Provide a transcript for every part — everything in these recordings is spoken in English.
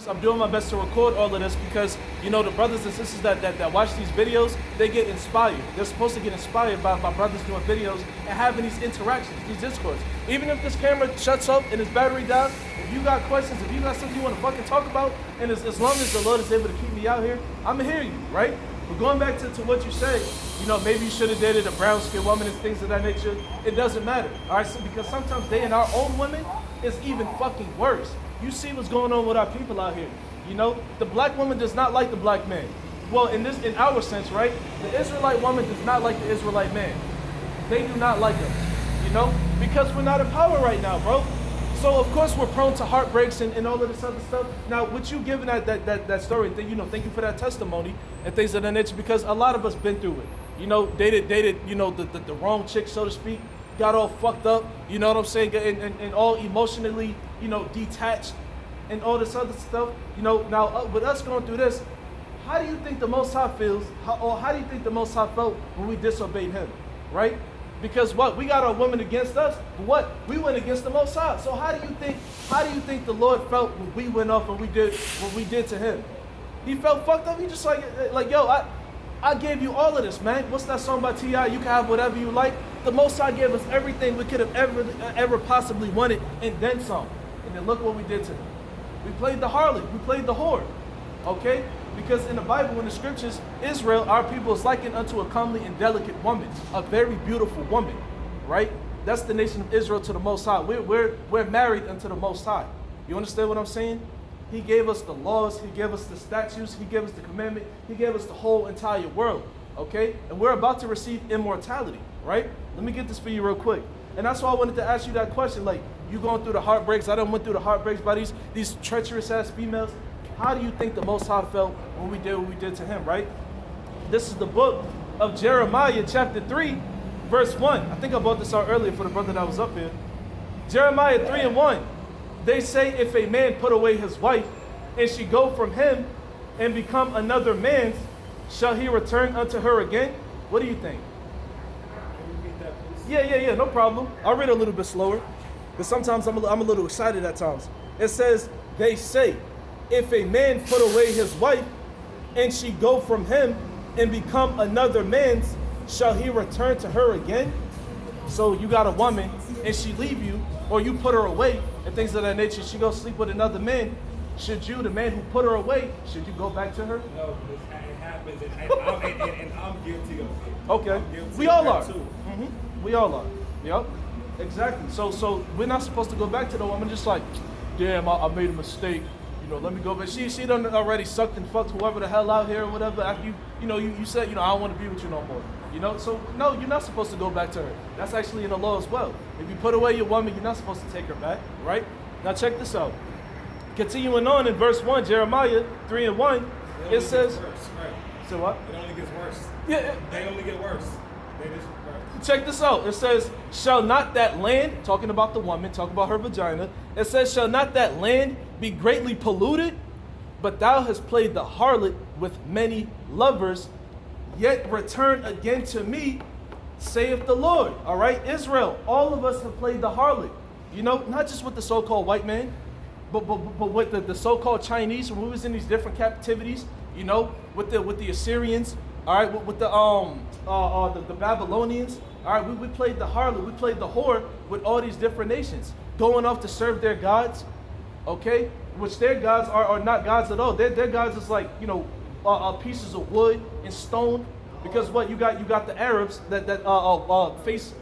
So I'm doing my best to record all of this because, you know, the brothers and sisters that watch these videos, they get inspired. They're supposed to get inspired by brothers doing videos and having these interactions, these discourse. Even if this camera shuts off and its battery dies, if you got questions, if you got something you want to fucking talk about, and as long as the Lord is able to keep me out here, I'm going to hear you, right? But going back to what you say, you know, maybe you should have dated a brown-skinned woman and things of that nature. It doesn't matter, all right? So because sometimes dating our own women is even fucking worse. You see what's going on with our people out here. You know, the black woman does not like the black man. Well, in our sense, right? The Israelite woman does not like the Israelite man. They do not like us, you know, because we're not in power right now, bro. So of course we're prone to heartbreaks and all of this other stuff. Now, with you giving that story, you know, thank you for that testimony and things of that nature, because a lot of us been through it. You know, dated, you know, the wrong chick, so to speak, got all fucked up, you know what I'm saying, and all emotionally, you know, detached and all this other stuff. You know, now with us going through this, how do you think the Most High feels, how do you think the Most High felt when we disobeyed him, right? Because what? We got our women against us, but what? We went against the Most High. So how do you think the Lord felt when we went off and we did what we did to him? He felt fucked up. He just like yo, I gave you all of this, man. What's that song by T.I.? You can have whatever you like. The Most High gave us everything we could have ever possibly wanted, and then some. And then look what we did to him. We played the harlot. We played the whore. Okay? Because in the Bible, in the scriptures, Israel, our people, is likened unto a comely and delicate woman, a very beautiful woman, right? That's the nation of Israel to the Most High. We're married unto the Most High. You understand what I'm saying? He gave us the laws, he gave us the statutes, he gave us the commandment, he gave us the whole entire world, okay? And we're about to receive immortality, right? Let me get this for you real quick. And that's why I wanted to ask you that question, like, you going through the heartbreaks, I done went through the heartbreaks by these treacherous ass females. How do you think the Most High felt when we did what we did to him, right? This is the book of Jeremiah, chapter 3, verse 1. I think I brought this out earlier for the brother that was up here. Jeremiah 3 and 1. They say, if a man put away his wife, and she go from him, and become another man's, shall he return unto her again? What do you think? Can you repeat that, please? Yeah, no problem. I'll read a little bit slower, because sometimes I'm a little excited at times. It says, they say, if a man put away his wife, and she go from him, and become another man's, shall he return to her again? So you got a woman, and she leave you, or you put her away, and things of that nature, she go sleep with another man. Should you, the man who put her away, should you go back to her? No, it happens, and I'm guilty of it. Okay, we all are. We all are. Yep, exactly. So we're not supposed to go back to the woman just like, damn, I made a mistake. You know, let me go back. She done already sucked and fucked whoever the hell out here or whatever. After you said, I don't want to be with you no more. You know, so no, you're not supposed to go back to her. That's actually in the law as well. If you put away your woman, you're not supposed to take her back, right? Now check this out. Continuing on in verse 1, Jeremiah 3 and 1, it says, worse, right? So what? It only gets worse. Yeah. They only get worse. Right. Check this out. It says, shall not that land, talking about the woman, talking about her vagina, it says, shall not that land be greatly polluted? But thou hast played the harlot with many lovers, yet return again to me, saith the Lord. All right, Israel, all of us have played the harlot. You know, not just with the so-called white man, but with the so-called Chinese, when we was in these different captivities, you know, with the Assyrians, all right, with the Babylonians, all right, we played the harlot, we played the whore with all these different nations, going off to serve their gods, okay, which their gods are not gods at all. Their gods is like, pieces of wood and stone, because what you got the Arabs that face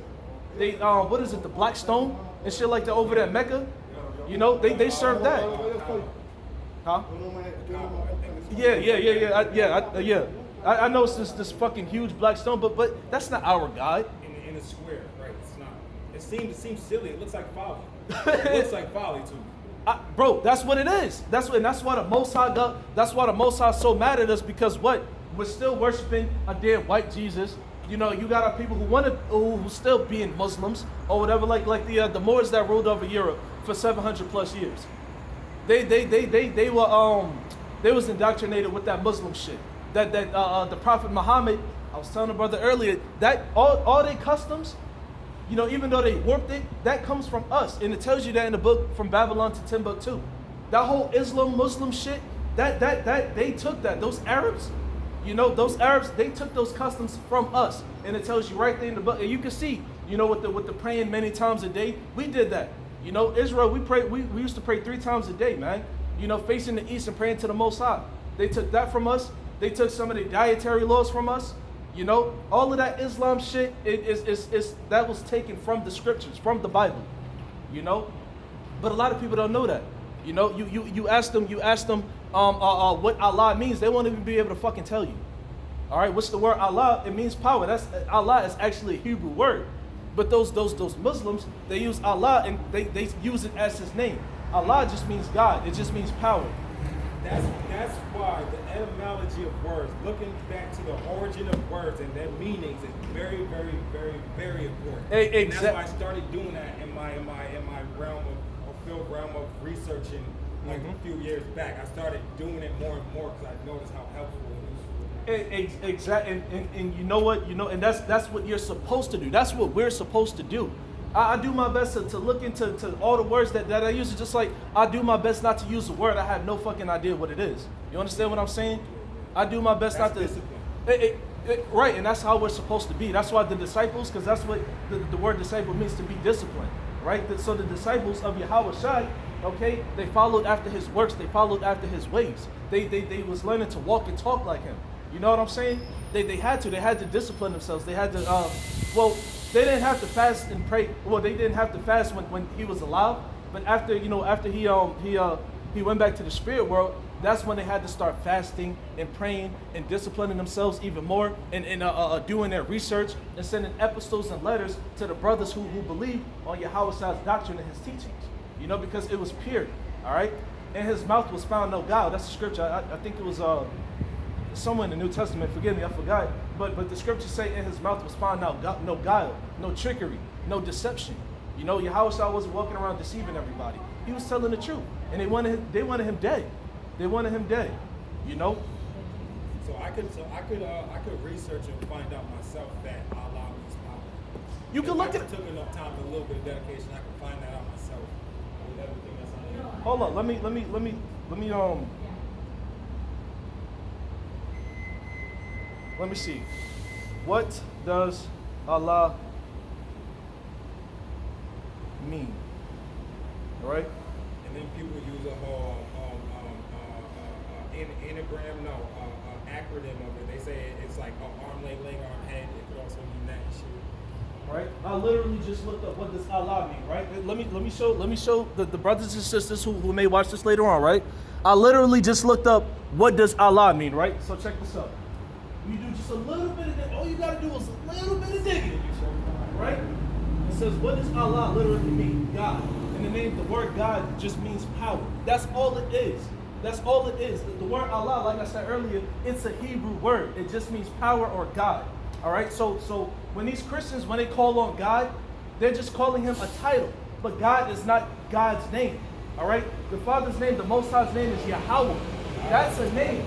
they what is it, the black stone and shit like that over there at Mecca. You know, they serve that. Huh? Yeah. I know it's this fucking huge black stone, but that's not our God. In a square, right? It's not. It seems silly. It looks like folly. It looks like folly to me. Bro, that's what it is. That's why the Most High got. That's why the Most High so mad at us, because what? We're still worshiping a dead white Jesus. You know, you got our people who still being Muslims or whatever, like the Moors that ruled over Europe for 700 plus years. They was indoctrinated with that Muslim shit. That the Prophet Muhammad, I was telling the brother earlier, that all their customs, even though they warped it, that comes from us, and it tells you that in the book From Babylon to Timbuktu. that whole Islam, Muslim shit, that they took that. Those Arabs, those Arabs, they took those customs from us. And it tells you right there in the book. And you can see, with the praying many times a day, we did that. Israel, we used to pray 3 times a day, man. Facing the east and praying to the Most High. They took that from us. They took some of the dietary laws from us. All of that Islam shit that was taken from the scriptures, from the Bible. But a lot of people don't know that. You ask them what Allah means, they won't even be able to fucking tell you. All right, what's the word Allah? It means power. That's Allah is actually a Hebrew word. But those Muslims, they use Allah and they use it as his name. Allah just means God. It just means power. That's why the etymology of words, looking back to the origin of words and their meanings, is very, very, very, very important. And that's why I started doing that in my realm of field realm of researching a few years back. I started doing it more and more because I noticed how helpful it is. Exactly, and you know what, and that's what you're supposed to do. That's what we're supposed to do. I do my best to look into all the words that I use. It just like I do my best not to use a word I have no fucking idea what it is. You understand what I'm saying? I do my best not to. Right, and that's how we're supposed to be. That's why the disciples, because that's what the word disciple means, to be disciplined, right? So the disciples of Yahweh Shai, okay, they followed after his works. They followed after his ways. They was learning to walk and talk like him. You know what I'm saying? They had to discipline themselves. They had to, they didn't have to fast and pray. Well, they didn't have to fast when he was alive. But after he went back to the spirit world, that's when they had to start fasting and praying and disciplining themselves even more and doing their research and sending epistles and letters to the brothers who believe on Yahweh's doctrine and his teachings. Because it was pure. All right? In his mouth was found no guile. That's the scripture. I think it was somewhere in the New Testament, forgive me, I forgot. But the scriptures say in his mouth was found no guile, no trickery, no deception. Yahweh wasn't walking around deceiving everybody. He was telling the truth. And they wanted him dead. They wanted him dead. So I could research and find out myself that Allah means power. You can look at it. Took enough time, a little bit of dedication, I can find that out myself with everything that's on here. Hold on, let me see. What does Allah mean? All right? And then people use a whole acronym of it. They say it's like arm, leg, arm, head. It could also mean that shit. Right? I literally just looked up what does Allah mean, right? Let me show the brothers and sisters who may watch this later on, right? I literally just looked up what does Allah mean, right? So check this out. You do just a little bit of all you gotta do is a little bit of digging, right? It says, what does Allah literally mean? God. And the word God just means power. That's all it is. That's all it is. The word Allah, like I said earlier, it's a Hebrew word. It just means power or God. All right. So when these Christians, when they call on God, they're just calling him a title. But God is not God's name. All right. The Father's name, the Most High's name is Yahweh. That's a name.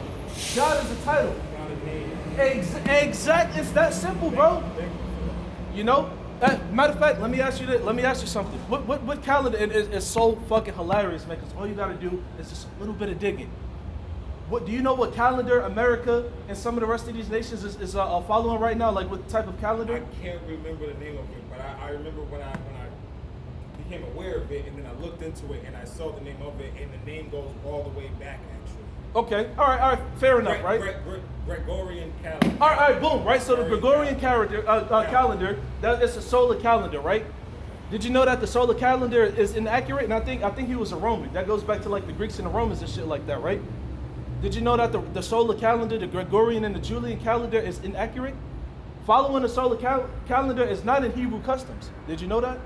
God is a title. Exactly. It's that simple, bro. Matter of fact, let me ask you something. What calendar is so fucking hilarious, man? Because all you gotta do is just a little bit of digging. Do you know what calendar America and some of the rest of these nations is following right now? Like what type of calendar? I can't remember the name of it, but I remember when I became aware of it, and then I looked into it and I saw the name of it, and the name goes all the way back actually. Okay, all right, fair enough, right? Gregorian calendar. All right, boom, right? So the Gregorian calendar, that is a solar calendar, right? Did you know that the solar calendar is inaccurate? And I think he was a Roman. That goes back to like the Greeks and the Romans and shit like that, right? Did you know that the solar calendar, the Gregorian and the Julian calendar is inaccurate? Following the solar calendar is not in Hebrew customs. Did you know that?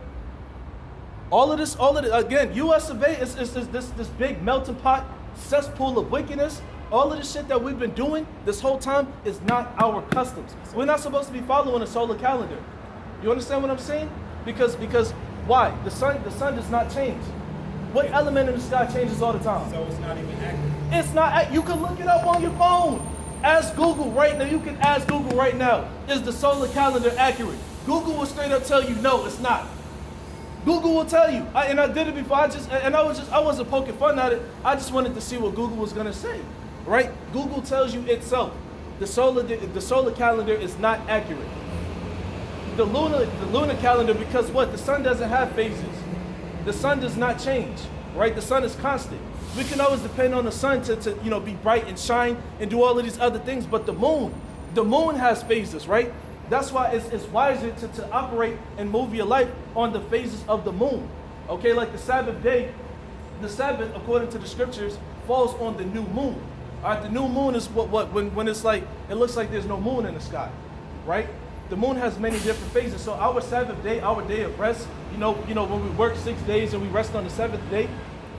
All of this, again, U.S. of A is this big melting pot, cesspool of wickedness. All of this shit that we've been doing this whole time is not our customs. We're not supposed to be following a solar calendar. You understand what I'm saying? Because why? The sun does not change. What element in the sky changes all the time? So it's not even accurate. It's not. You can look it up on your phone. Ask Google right now. You can ask Google right now. Is the solar calendar accurate? Google will straight up tell you no, it's not. Google will tell you. And I did it before. I wasn't poking fun at it. I just wanted to see what Google was gonna say, right? Google tells you itself. The solar calendar is not accurate. The lunar calendar, because what? The sun doesn't have phases. The sun does not change, right? The sun is constant. We can always depend on the sun to be bright and shine and do all of these other things, but the moon has phases, right? That's why it's wiser to operate and move your life on the phases of the moon. Okay, like the Sabbath day, the Sabbath, according to the scriptures, falls on the new moon. All right, the new moon is when it's like, it looks like there's no moon in the sky, right? The moon has many different phases. So our Sabbath day, our day of rest, when we work 6 days and we rest on the seventh day,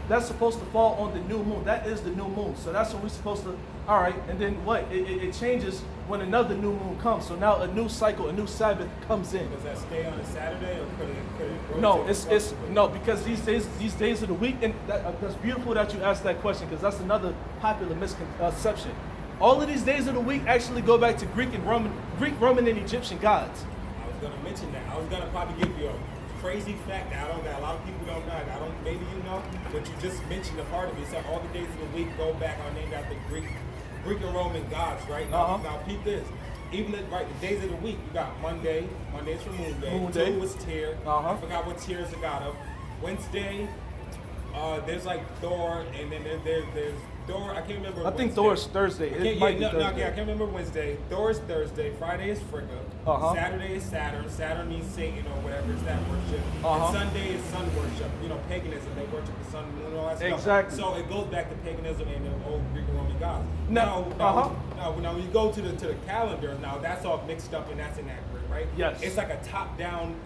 that's supposed to fall on the new moon. That is the new moon. So that's when we're supposed to, all right, and then what? It changes when another new moon comes. So now a new cycle, a new Sabbath comes in. Does that stay on a Saturday or could it No, it's no, because these days of the week, and that's beautiful that you asked that question, because that's another popular misconception. All of these days of the week actually go back to Greek, Roman, and Egyptian gods. I was going to mention that. I was going to probably give you a crazy fact that a lot of people don't know. Maybe you know, but you just mentioned a part of it. You said all the days of the week go back are named after Greek and Roman gods, right? Now peep this. Even the days of the week, you got Monday. Monday's for Moon Day. Two was Tyr. I forgot what Tyr is a god of. Wednesday, there's like Thor, and then there's Thor. I can't remember. I think Thor is Thursday. I can't remember Wednesday. Thor is Thursday. Friday is Frigga. Saturday is Saturn. Saturn means Satan or whatever. It's that worship. And Sunday is sun worship. Paganism. They worship the sun, moon, and all that stuff. Exactly. So it goes back to paganism and the old Greek and Roman gods. Now, when you go to the calendar, now that's all mixed up and that's inaccurate, right? Yes. It's like a top-down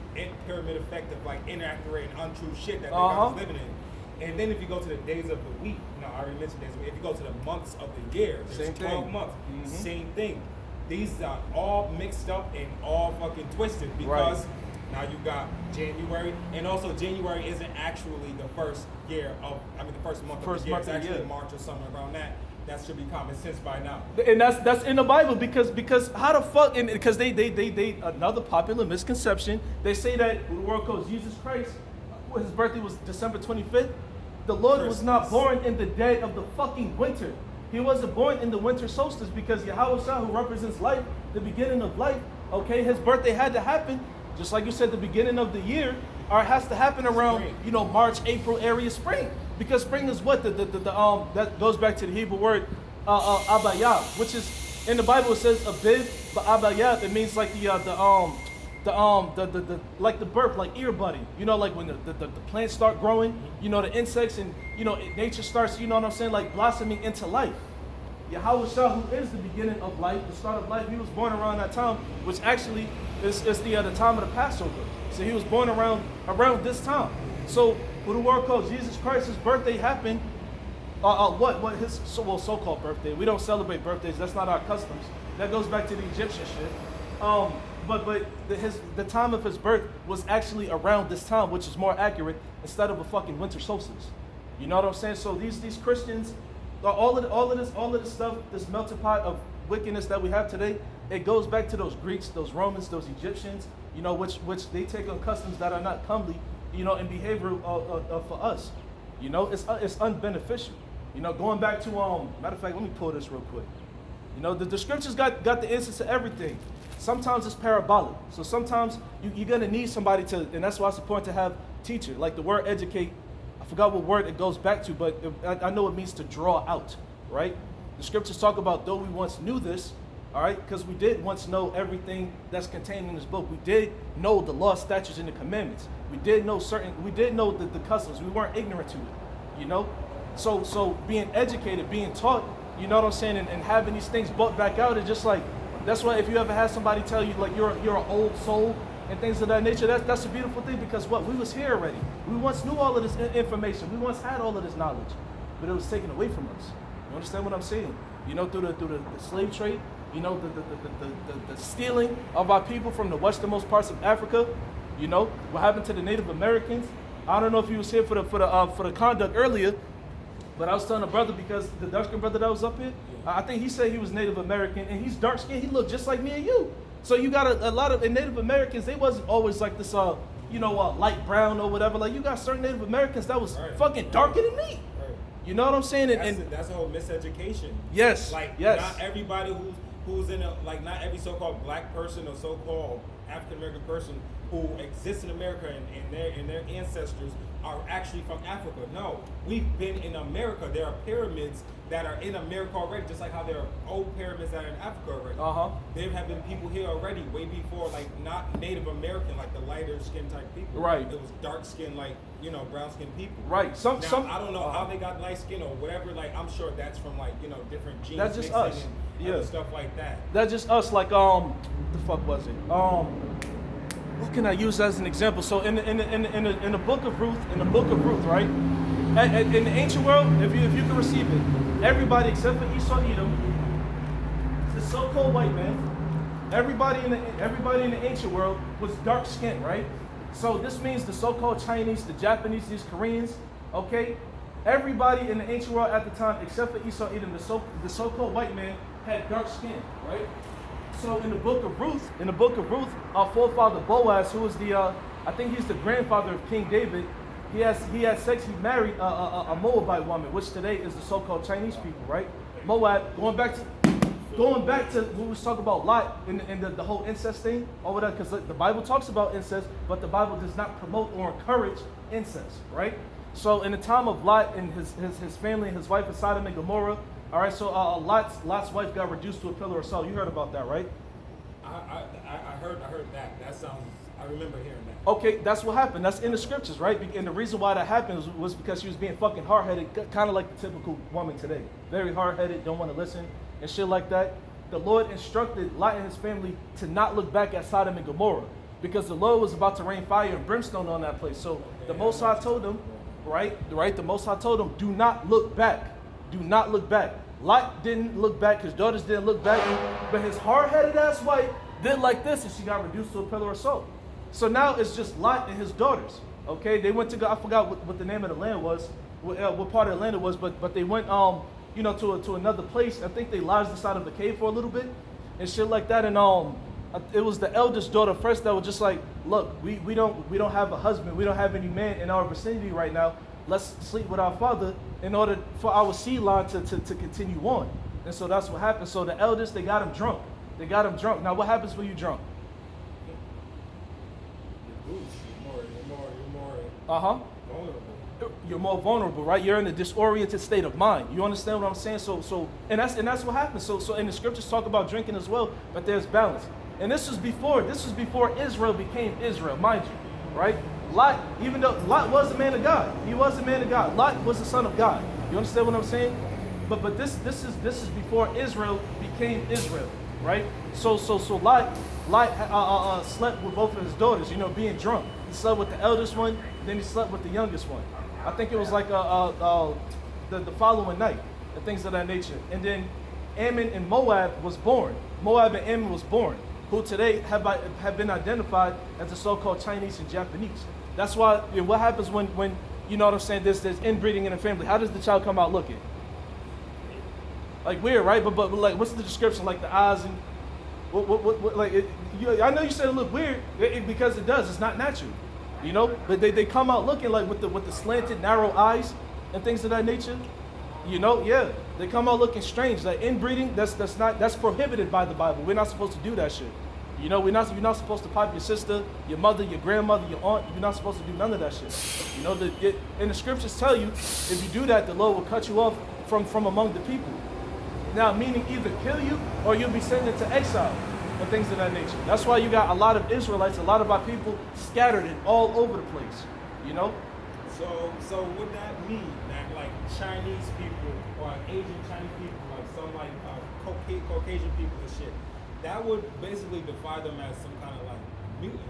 pyramid effect of like inaccurate and untrue shit that they guys living in. And then if you go to the days of the week, I already mentioned days of the week. If you go to the months of the year, there's 12 months. Same thing. These are all mixed up and all fucking twisted because now you got January, and also January isn't actually the first month of the year. It's actually March or something around that. That should be common sense by now. And that's in the Bible because how the fuck, and because they another popular misconception, they say that the world calls Jesus Christ, his birthday was December 25th. The Lord was not born in the dead of the fucking winter. He wasn't born in the winter solstice because Yahweh Shah, who represents life, the beginning of life, okay, his birthday had to happen, just like you said, the beginning of the year, or it has to happen around, March, April area, spring. Because spring is what? That goes back to the Hebrew word, abayab, which is, in the Bible it says Abib, but abayab, it means like like the birth, like ear budding, like when the plants start growing, the insects and, nature starts, like blossoming into life. Yahweh Shah, who is the beginning of life, the start of life, he was born around that time, which actually is the time of the Passover. So he was born around this time. So what the world calls Jesus Christ, his birthday happened, his so-called birthday. We don't celebrate birthdays, that's not our customs. That goes back to the Egyptian shit. But the time of his birth was actually around this time, which is more accurate, instead of a fucking winter solstice. You know what I'm saying? So these Christians, all of this stuff, this melting pot of wickedness that we have today, it goes back to those Greeks, those Romans, those Egyptians, which they take on customs that are not comely, and behavioral for us. It's unbeneficial. Going back to matter of fact, let me pull this real quick. The scriptures got the answers to everything. Sometimes it's parabolic. So sometimes you're going to need somebody and that's why it's important to have teacher. Like the word educate, I forgot what word it goes back to, but I know it means to draw out, right? The scriptures talk about, though we once knew this, all right, because we did once know everything that's contained in this book. We did know the law, statutes, and the commandments. We did know the customs. We weren't ignorant to it, So being educated, being taught, you know what I'm saying, and having these things brought back out is just like, that's why if you ever had somebody tell you like you're an old soul and things of that nature, that's a beautiful thing, because we was here already. We once knew all of this information. We once had all of this knowledge, but it was taken away from us. You understand what I'm saying? Through the slave trade, the stealing of our people from the westernmost parts of Africa. What happened to the Native Americans? I don't know if you was here for the conduct earlier, but I was telling a brother, because the dark-skinned brother that was up here, I think he said he was Native American, and he's dark-skinned. He looked just like me and you. So you got a lot of Native Americans. They wasn't always like this, light brown or whatever. Like you got certain Native Americans that was fucking darker than me. You know what I'm saying? That's a whole miseducation. Yes. Not everybody who's in not every so-called black person or so-called African American person who exists in America and their ancestors are actually from Africa. No, we've been in America. There are pyramids that are in America already, just like how there are old pyramids that are in Africa already. There have been people here already, way before, not Native American, like the lighter skin type people. Right. It was dark skin, brown skin people. Right. Some I don't know how they got light skin or whatever. I'm sure that's from different genes. That's just us. And stuff like that. That's just us. What the fuck was it? What can I use as an example? So in the book of Ruth, right? In the ancient world, if you can receive it, everybody except for Esau, Edom, the so-called white man, everybody in the ancient world was dark skinned, right? So this means the so-called Chinese, the Japanese, these Koreans, okay? Everybody in the ancient world at the time, except for Esau, Edom, the so-called white man had dark skin, right? So in the book of Ruth, our forefather Boaz, who was I think he's the grandfather of King David, he had sex. He married a Moabite woman, which today is the so-called Chinese people, right? Moab. Going back to when we was talking about Lot and the whole incest thing, over that, because the Bible talks about incest, but the Bible does not promote or encourage incest, right? So in the time of Lot and his family and his wife in Sodom and Gomorrah, all right. So Lot's wife got reduced to a pillar of salt. You heard about that, right? I heard that. That sounds. I remember hearing that. Okay, that's what happened. That's in the scriptures, right? And the reason why that happened was because she was being fucking hard-headed, kind of like the typical woman today. Very hard-headed, don't want to listen, and shit like that. The Lord instructed Lot and his family to not look back at Sodom and Gomorrah because the Lord was about to rain fire and brimstone on that place. So the Most High told them, right? The Most High told them, do not look back. Do not look back. Lot didn't look back. His daughters didn't look back. But his hard-headed ass wife did like this, and she got reduced to a pillar of salt. So now it's just Lot and his daughters. Okay, they went to go. I forgot what the name of the land was, what part of the land it was, but they went to another place. I think they lodged inside of the cave for a little bit and shit like that. And it was the eldest daughter first that was just like, look, we don't have a husband, we don't have any man in our vicinity right now. Let's sleep with our father in order for our seed line to continue on. And so that's what happened. So the eldest, they got him drunk. Now what happens when you drunk? Vulnerable. You're more vulnerable, right? You're in a disoriented state of mind. You understand what I'm saying? So that's what happens. So and the scriptures talk about drinking as well, but there's balance. And this was before Israel became Israel, mind you, right? Lot, even though Lot was a man of God, he was a man of God. Lot was the son of God. You understand what I'm saying? But this is before Israel became Israel, right? So Lot slept with both of his daughters, being drunk. He slept with the eldest one, then he slept with the youngest one. I think it was like the following night, and things of that nature. And then Ammon and Moab was born. Moab and Ammon was born, who today have been identified as the so-called Chinese and Japanese. That's why what happens when you know what I'm saying, there's inbreeding in a family. How does the child come out looking? Like weird, right? But like, what's the description? Like the eyes and what like I know you said it look weird because it does. It's not natural, But they come out looking like with the slanted, narrow eyes and things of that nature. Yeah, they come out looking strange. Like inbreeding, that's prohibited by the Bible. We're not supposed to do that shit. You're not supposed to pop your sister, your mother, your grandmother, your aunt. You're not supposed to do none of that shit. And the scriptures tell you if you do that, the Lord will cut you off from among the people. Now, meaning either kill you or you'll be sent into exile and things of that nature. That's why you got a lot of Israelites, a lot of our people scattered in all over the place. So would that mean that like Chinese people or Asian Chinese people, like some Caucasian people and shit, that would basically define them as some kind of like mutants?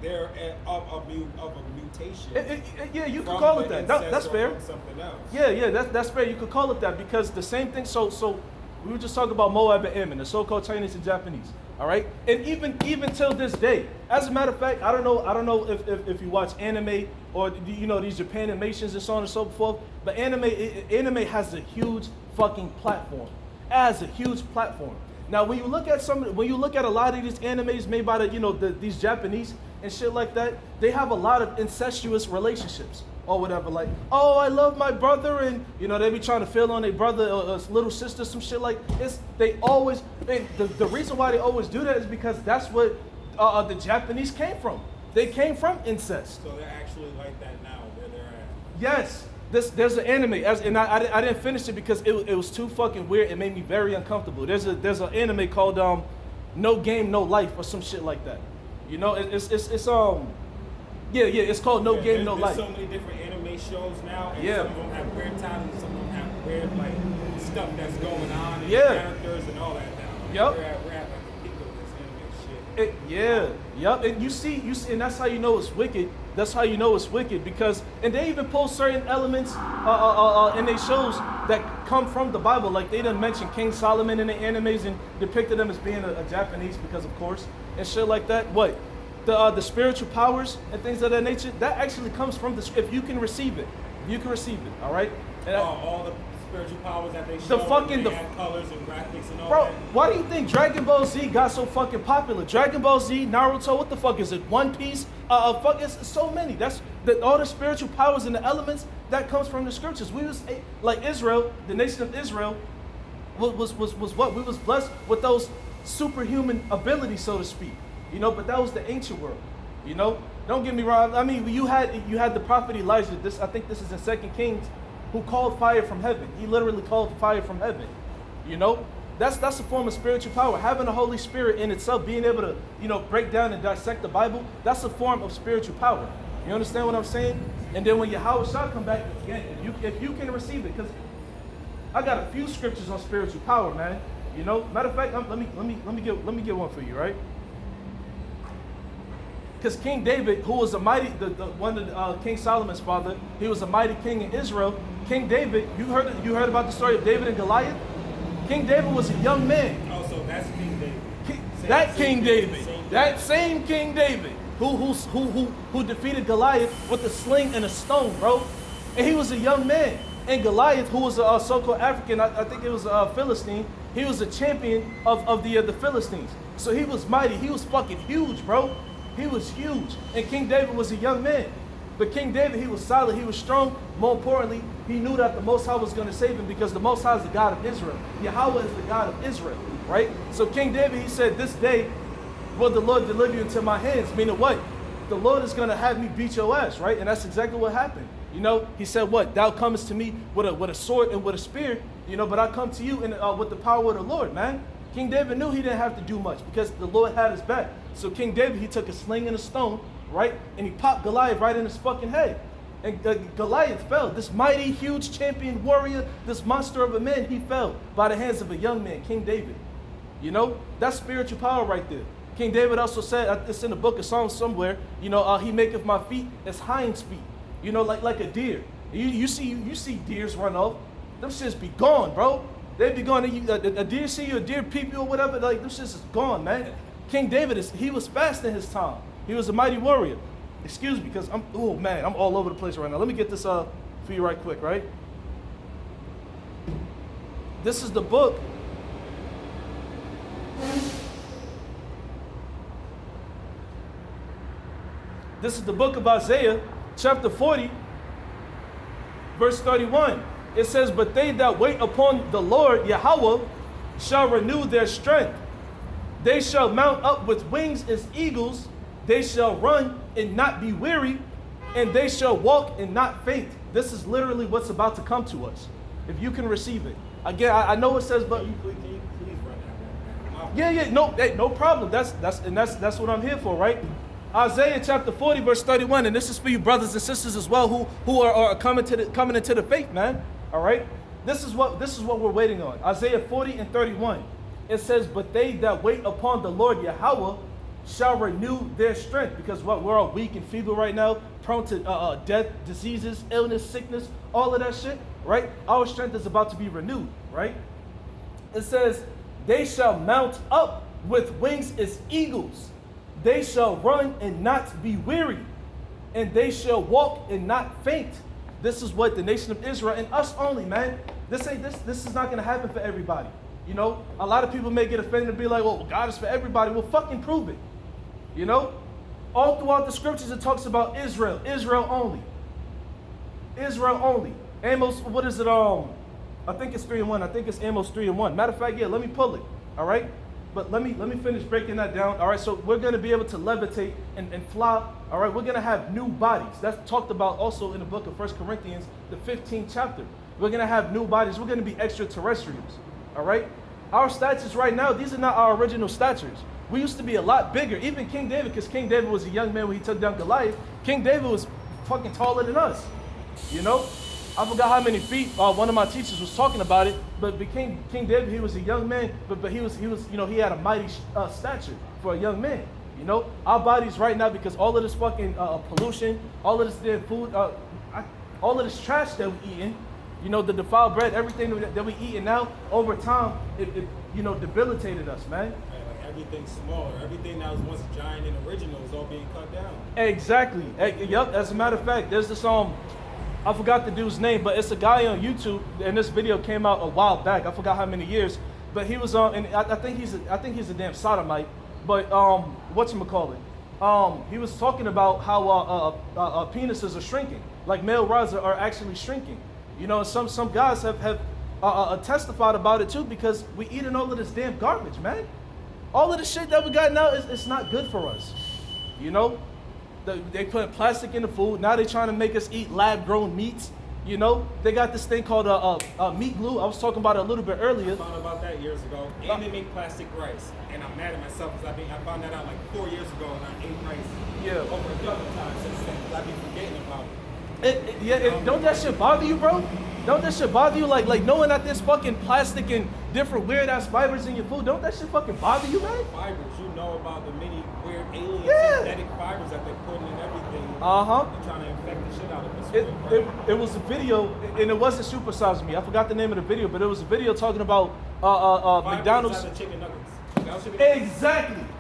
They're of a mutation. Yeah, you could call it that. That's fair. Something else. Yeah, that's fair. You could call it that because the same thing. So we were just talking about Moab and Ammon, the so-called Chinese and Japanese. All right, and even till this day, as a matter of fact, I don't know if you watch anime or these Japan animations and so on and so forth. But anime has a huge fucking platform. As a huge platform. Now, when you look at a lot of these animes made by these Japanese, and shit like that, they have a lot of incestuous relationships or whatever. Like, oh, I love my brother, and they be trying to feel on their brother or little sister, some shit like this. They always, the reason why they always do that is because that's what the Japanese came from. They came from incest. So they're actually like that now, where they're at. Yes. There's an anime, and I didn't finish it because it was too fucking weird. It made me very uncomfortable. There's an anime called No Game No Life or some shit like that. It's called No Game No Life. There's so many different anime shows now, and some of them have weird titles, some of them have weird like stuff that's going on, and characters and all that now. Yep. We're at like the peak of this anime shit. Yep. And you see, and that's how you know it's wicked. That's how you know it's wicked because, and they even pull certain elements in their shows that come from the Bible. Like they done mention King Solomon in the animes and depicted him as being a Japanese because of course, and shit like that. What? The spiritual powers and things of that nature, that actually comes from if you can receive it. You can receive it, all right? And all the spiritual powers that they show, they add colors and graphics and all bro, that. why do you think Dragon Ball Z got so fucking popular? Dragon Ball Z, Naruto, what the fuck is it? One Piece? It's so many. That's all the spiritual powers and the elements that comes from the scriptures. We was like Israel, the nation of Israel, was what? We was blessed with those superhuman abilities, so to speak. But that was the ancient world. Don't get me wrong. I mean, you had the prophet Elijah. I think this is in 2 Kings, who called fire from heaven. He literally called fire from heaven. That's a form of spiritual power. Having the Holy Spirit in itself, being able to, break down and dissect the Bible, that's a form of spiritual power. You understand what I'm saying? And then when Yahweh shall come back again, if you can receive it, because I got a few scriptures on spiritual power, man. Matter of fact, let me get one for you, right? Because King David, who was a mighty, one of King Solomon's father, he was a mighty king in Israel. King David, you heard about the story of David and Goliath? King David was a young man. Oh, so that's King David. That same King David, who defeated Goliath with a sling and a stone, bro. And he was a young man. And Goliath, who was a so-called African, I think it was a Philistine, he was a champion of the Philistines. So he was mighty. He was fucking huge, bro. He was huge. And King David was a young man. But King David, he was solid, he was strong. More importantly, he knew that the Most High was going to save him because the Most High is the God of Israel. Yahweh is the God of Israel, right? So King David, he said, this day will the Lord deliver you into my hands. Meaning what? The Lord is going to have me beat your ass, right? And that's exactly what happened. He said what? Thou comest to me with a sword and with a spear, but I come to you with the power of the Lord, man. King David knew he didn't have to do much because the Lord had his back. So King David, he took a sling and a stone, right? And he popped Goliath right in his fucking head. And Goliath fell. This mighty, huge champion warrior, this monster of a man, he fell by the hands of a young man, King David. That's spiritual power right there. King David also said, it's in the book of Psalms somewhere, he maketh my feet as hinds feet, like a deer. You see deers run off. Them shits be gone, bro. They be gone. A deer see you, a deer peep you or whatever, like them shits is gone, man. King David, he was fast in his time. He was a mighty warrior. Excuse me, because I'm all over the place right now. Let me get this for you right quick, right? This is the book. This is the book of Isaiah, chapter 40, verse 31. It says, but they that wait upon the Lord, Yahweh, shall renew their strength. They shall mount up with wings as eagles. They shall run and not be weary, and they shall walk and not faint. This is literally what's about to come to us, if you can receive it. Again, I know it says, but Can you please run yeah, no problem. That's what I'm here for, right? Isaiah chapter 40, verse 31, and this is for you brothers and sisters as well who are coming into the faith, man. All right, this is what we're waiting on. Isaiah 40 and 31. It says, but they that wait upon the Lord Yahweh shall renew their strength. Because we're all weak and feeble right now, prone to death, diseases, illness, sickness, all of that shit, right? Our strength is about to be renewed, right? It says, they shall mount up with wings as eagles. They shall run and not be weary, and they shall walk and not faint. This is what the nation of Israel, and us only, man. This is not going to happen for everybody. A lot of people may get offended and be like, well, God is for everybody. Well, fucking prove it. All throughout the scriptures, it talks about Israel. Israel only. Israel only. Amos, what is it? I think it's 3:1. I think it's Amos 3:1. Matter of fact, yeah, let me pull it. All right? But let me finish breaking that down. All right, so we're going to be able to levitate and fly. All right, we're going to have new bodies. That's talked about also in the book of 1 Corinthians, the 15th chapter. We're going to have new bodies. We're going to be extraterrestrials. All right? Our statures right now, these are not our original statures. We used to be a lot bigger. Even King David, because King David was a young man when he took down Goliath. King David was fucking taller than us. You know? I forgot how many feet. One of my teachers was talking about it. But King David, he was a young man, but he was you know, he had a mighty stature for a young man. You know, our bodies right now, because all of this fucking pollution, all of this damn food, all of this trash that we eating, you know, the defiled bread, everything that we eating now, over time, it you know, debilitated us, man. Everything's smaller. Everything that was once giant and original is all being cut down. Exactly. Yep. As a matter of fact, there's this I forgot the dude's name, but it's a guy on YouTube, and this video came out a while back. I forgot how many years, but he was on, and I think he's a damn sodomite. But whatchamacallit? He was talking about how penises are shrinking, like male rods are actually shrinking. You know, some guys have testified about it too, because we eating all of this damn garbage, man. All of the shit that we got now it's not good for us. You know. They put plastic in the food. Now they're trying to make us eat lab-grown meats. You know, they got this thing called meat glue. I was talking about it a little bit earlier. I found out about that years ago. And they make plastic rice. And I'm mad at myself because I found that out like 4 years ago, and I ate rice over a dozen times since then. I be forgetting about it. Don't that shit bother you, bro? Don't that shit bother you? Like knowing that there's fucking plastic and different weird ass fibers in your food. Don't that shit fucking bother you, man? Fibers, you know about the many weird alien synthetic fibers that they're putting in everything. They're trying to infect the shit out of us. It was a video, and it wasn't Super Size Me. I forgot the name of the video, but it was a video talking about McDonald's. Chicken nuggets.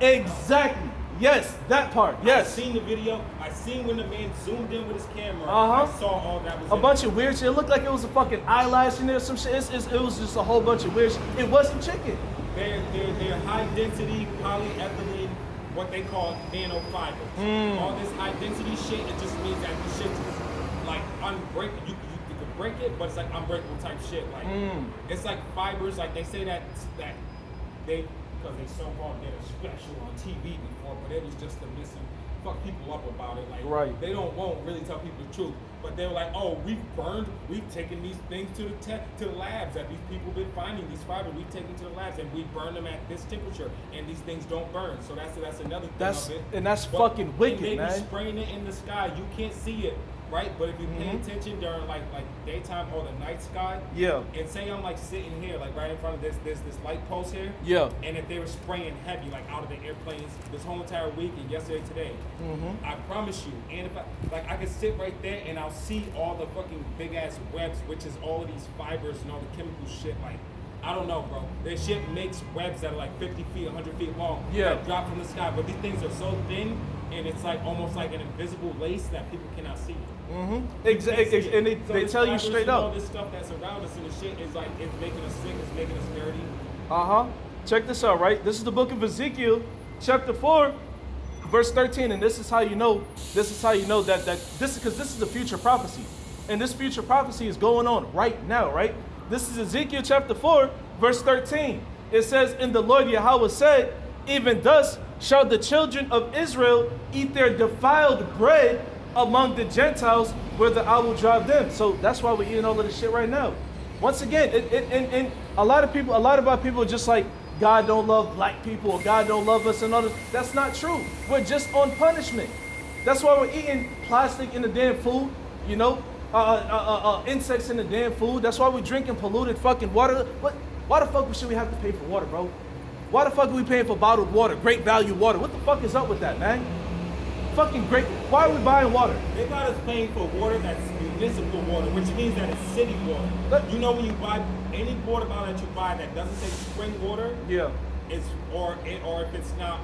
Exactly. Yes, that part. Yes. I seen the video. I seen when the man zoomed in with his camera. I saw all that was a bunch of weird shit. It looked like it was a fucking eyelash in there, some shit. It was just a whole bunch of weird shit. It wasn't chicken. They're high density polyethylene, what they call nanofibers. All this high density shit, it just means that the shit is like unbreakable. You can break it, but it's like unbreakable type shit. Like it's like fibers. Like they say that they. Because they so-called did a special on TV before, but it was just to fuck people up about it. Like they won't really tell people the truth. But they were like, oh, we've taken these things to the labs, that these people been finding these fibers, we've taken to the labs, and we burn them at this temperature, and these things don't burn. So that's another thing of it. And that's fucking wicked, man. Man. They spraying it in the sky. You can't see it. Right, but if you pay attention during like daytime or the night sky, and say I'm like sitting here, like right in front of this light post here, and if they were spraying heavy, like out of the airplanes this whole entire week and yesterday, today, I promise you, and if I could sit right there and I'll see all the fucking big ass webs, which is all of these fibers and all the chemical shit, like. I don't know, bro. This shit makes webs that are like 50 feet, 100 feet long that drop from the sky. But these things are so thin, and it's like almost like an invisible lace that people cannot see. Exactly. And they tell you straight up. All this stuff that's around us and the shit is like, it's making us sick, it's making us dirty. Check this out, right? This is the book of Ezekiel, chapter 4, verse 13. And this is how you know that this is because this is a future prophecy. And this future prophecy is going on right now, right? This is Ezekiel chapter 4, verse 13. It says, and the Lord Yahweh said, even thus shall the children of Israel eat their defiled bread among the Gentiles, whither I will drive them. So that's why we're eating all of this shit right now. Once again, and a lot of our people are just like, God don't love black people, or God don't love us and all this. That's not true. We're just on punishment. That's why we're eating plastic in the damn food, you know? Insects in the damn food. That's why we're drinking polluted fucking water. Why the fuck should we have to pay for water, bro? Why the fuck are we paying for bottled water, great value water? What the fuck is up with that, man? Fucking great. Why are we buying water? They got us paying for water that's municipal water, which means that it's city water. You know when you buy any water bottle that you buy that doesn't say spring water, it's or if it's not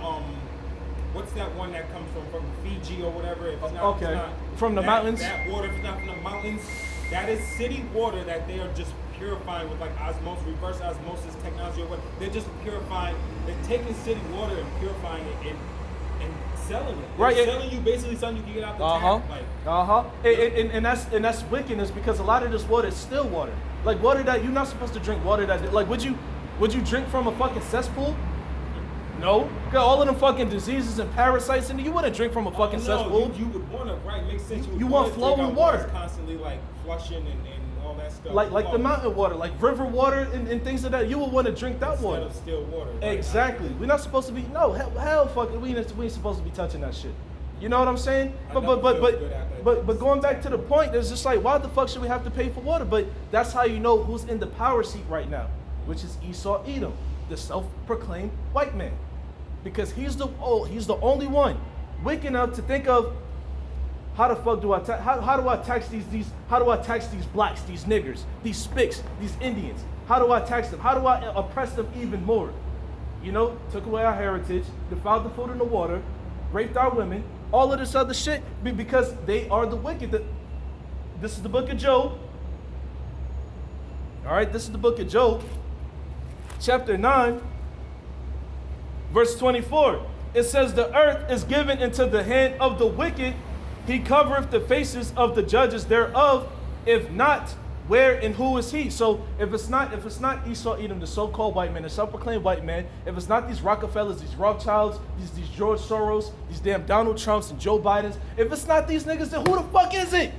what's that one that comes from Fiji or whatever? If it's not, it's not from the mountains. That water, if it's not from the mountains, that is city water that they are just purifying with like osmosis, reverse osmosis technology or what. They're just purifying. They're taking city water and purifying it and and selling it. Right. They're selling you basically something you can get out the tap. Like, And that's wickedness because a lot of this water is still water. Like water that you're not supposed to drink. Water that like would you drink from a fucking cesspool? No. Got all of them fucking diseases and parasites in it. You wouldn't drink from a fucking cesspool. You would want to, right? Makes sense. You want flowing water. Constantly like flushing and all that stuff. Like the mountain water, like river water and things like that. You would want to drink that Instead water. of still water. Exactly. We're not supposed to be hell fucking we ain't supposed to be touching that shit. You know what I'm saying? But going back to the point, it's just like why the fuck should we have to pay for water? But that's how you know who's in the power seat right now, which is Esau Edom, the self-proclaimed white man. Because he's the only one wicked enough to think of how the fuck do I how do I tax these blacks, these niggers, these spics, these Indians? How do I tax them? How do I oppress them even more? You know, took away our heritage, defiled the food and the water, raped our women, all of this other shit because they are the wicked. This is the book of Job. All right, this is the book of Job, chapter 9. Verse 24, it says, the earth is given into the hand of the wicked. He covereth the faces of the judges thereof. If not, where and who is he? So if it's not Esau Edom, the so-called white man, the self-proclaimed white man, if it's not these Rockefellers, these Rothschilds, these George Soros, these damn Donald Trumps and Joe Bidens, if it's not these niggas, then who the fuck is it?